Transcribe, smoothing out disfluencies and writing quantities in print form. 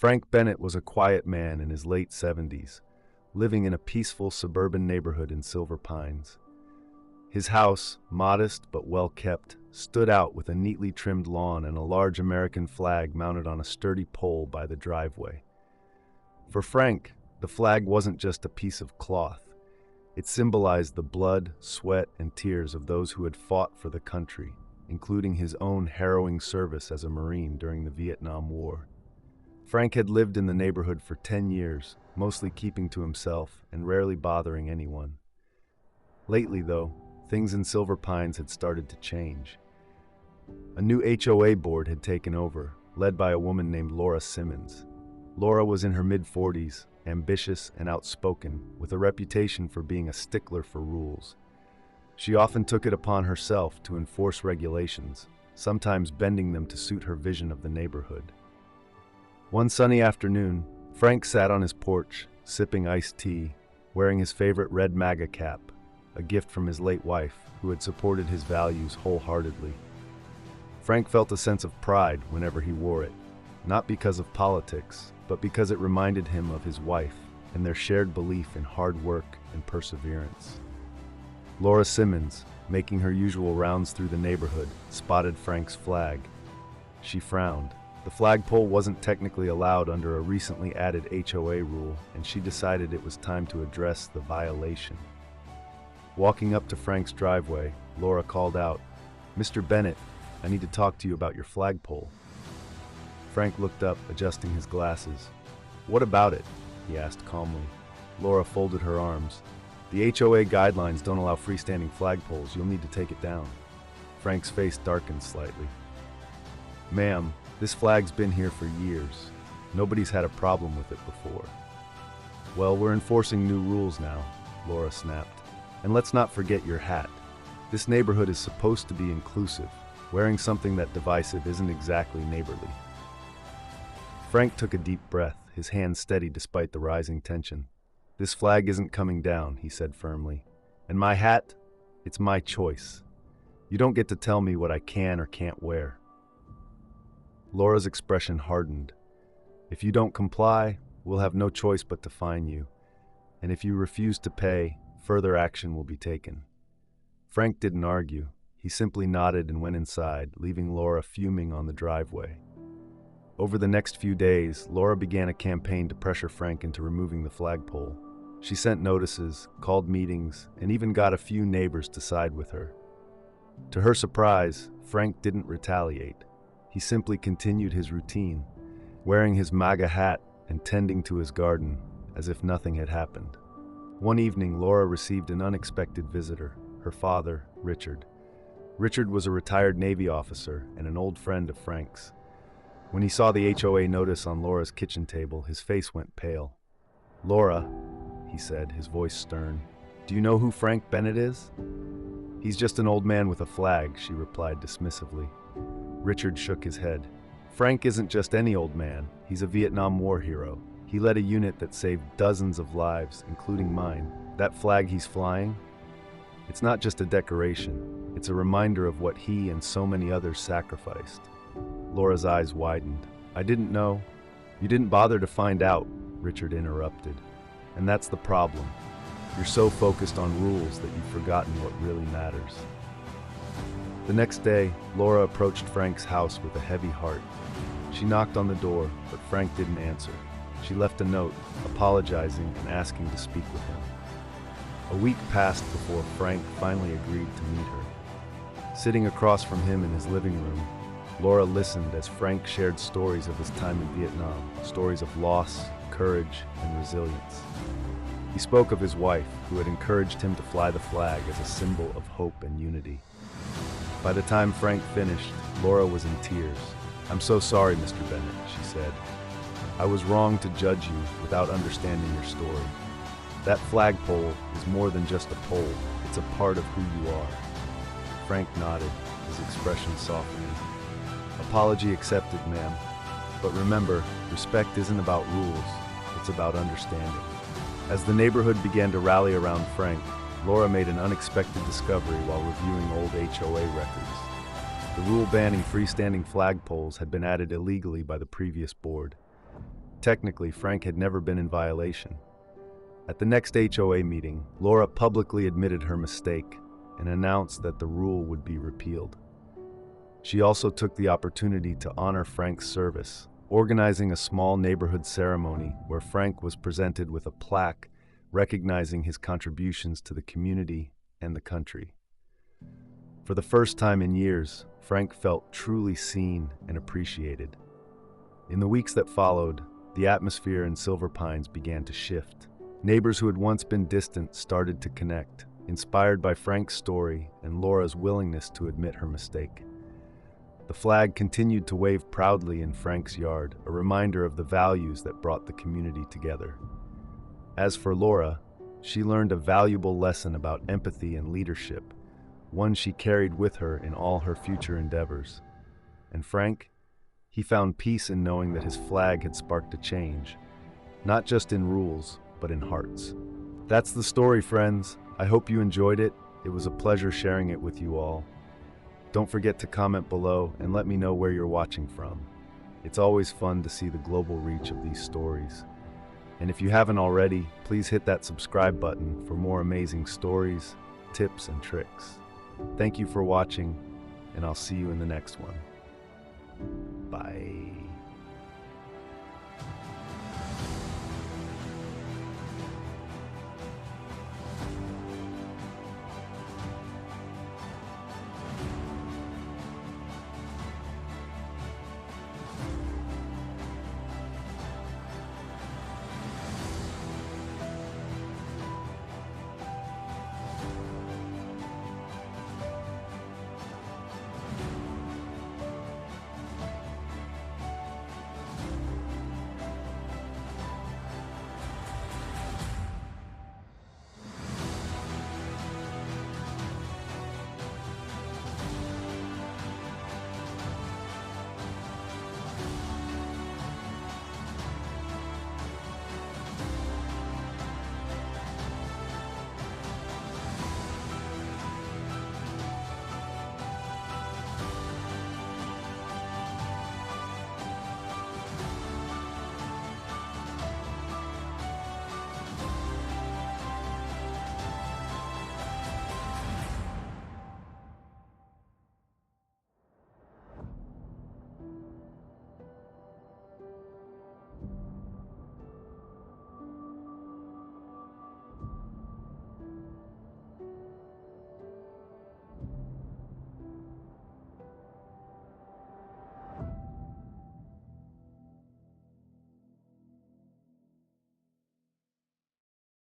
Frank Bennett was a quiet man in his late 70s, living in a peaceful suburban neighborhood in Silver Pines. His house, modest but well-kept, stood out with a neatly trimmed lawn and a large American flag mounted on a sturdy pole by the driveway. For Frank, the flag wasn't just a piece of cloth. It symbolized the blood, sweat, and tears of those who had fought for the country, including his own harrowing service as a Marine during the Vietnam War. Frank had lived in the neighborhood for 10 years, mostly keeping to himself and rarely bothering anyone. Lately, though, things in Silver Pines had started to change. A new HOA board had taken over, led by a woman named Laura Simmons. Laura was in her mid-40s, ambitious and outspoken, with a reputation for being a stickler for rules. She often took it upon herself to enforce regulations, sometimes bending them to suit her vision of the neighborhood. One sunny afternoon, Frank sat on his porch, sipping iced tea, wearing his favorite red MAGA cap, a gift from his late wife, who had supported his values wholeheartedly. Frank felt a sense of pride whenever he wore it, not because of politics, but because it reminded him of his wife and their shared belief in hard work and perseverance. Laura Simmons, making her usual rounds through the neighborhood, spotted Frank's flag. She frowned. The flagpole wasn't technically allowed under a recently added HOA rule, and she decided it was time to address the violation. Walking up to Frank's driveway, Laura called out, "Mr. Bennett, I need to talk to you about your flagpole." Frank looked up, adjusting his glasses. "What about it?" he asked calmly. Laura folded her arms. "The HOA guidelines don't allow freestanding flagpoles. You'll need to take it down." Frank's face darkened slightly. "Ma'am, this flag's been here for years. Nobody's had a problem with it before." "Well, we're enforcing new rules now," Laura snapped. "And let's not forget your hat. This neighborhood is supposed to be inclusive. Wearing something that divisive isn't exactly neighborly." Frank took a deep breath, his hand steady despite the rising tension. "This flag isn't coming down," he said firmly. "And my hat? It's my choice. You don't get to tell me what I can or can't wear." Laura's expression hardened. "If you don't comply, we'll have no choice but to fine you. And if you refuse to pay, further action will be taken." Frank didn't argue. He simply nodded and went inside, leaving Laura fuming on the driveway. Over the next few days, Laura began a campaign to pressure Frank into removing the flagpole. She sent notices, called meetings, and even got a few neighbors to side with her. To her surprise, Frank didn't retaliate. He simply continued his routine, wearing his MAGA hat and tending to his garden as if nothing had happened. One evening, Laura received an unexpected visitor, her father, Richard. Richard was a retired Navy officer and an old friend of Frank's. When he saw the HOA notice on Laura's kitchen table, his face went pale. "Laura," he said, his voice stern, "do you know who Frank Bennett is?" "He's just an old man with a flag," she replied dismissively. Richard shook his head. "Frank isn't just any old man. He's a Vietnam War hero. He led a unit that saved dozens of lives, including mine. That flag he's flying? It's not just a decoration. It's a reminder of what he and so many others sacrificed." Laura's eyes widened. "I didn't know." "You didn't bother to find out," Richard interrupted. "And that's the problem. You're so focused on rules that you've forgotten what really matters." The next day, Laura approached Frank's house with a heavy heart. She knocked on the door, but Frank didn't answer. She left a note, apologizing and asking to speak with him. A week passed before Frank finally agreed to meet her. Sitting across from him in his living room, Laura listened as Frank shared stories of his time in Vietnam, stories of loss, courage, and resilience. He spoke of his wife, who had encouraged him to fly the flag as a symbol of hope and unity. By the time Frank finished, Laura was in tears. "I'm so sorry, Mr. Bennett," she said. "I was wrong to judge you without understanding your story. That flagpole is more than just a pole. It's a part of who you are." Frank nodded, his expression softening. "Apology accepted, ma'am. But remember, respect isn't about rules, it's about understanding." As the neighborhood began to rally around Frank, Laura made an unexpected discovery while reviewing old HOA records. The rule banning freestanding flagpoles had been added illegally by the previous board. technically, Frank had never been in violation. At the next HOA meeting, Laura publicly admitted her mistake and announced that the rule would be repealed. She also took the opportunity to honor Frank's service, organizing a small neighborhood ceremony where Frank was presented with a plaque recognizing his contributions to the community and the country. For the first time in years, Frank felt truly seen and appreciated. In the weeks that followed, the atmosphere in Silver Pines began to shift. Neighbors who had once been distant started to connect, inspired by Frank's story and Laura's willingness to admit her mistake. The flag continued to wave proudly in Frank's yard, a reminder of the values that brought the community together. As for Laura, she learned a valuable lesson about empathy and leadership, one she carried with her in all her future endeavors. And Frank, he found peace in knowing that his flag had sparked a change, not just in rules, but in hearts. That's the story, friends. I hope you enjoyed it. It was a pleasure sharing it with you all. Don't forget to comment below and let me know where you're watching from. It's always fun to see the global reach of these stories. And if you haven't already, please hit that subscribe button for more amazing stories, tips, and tricks. Thank you for watching, and I'll see you in the next one. Bye.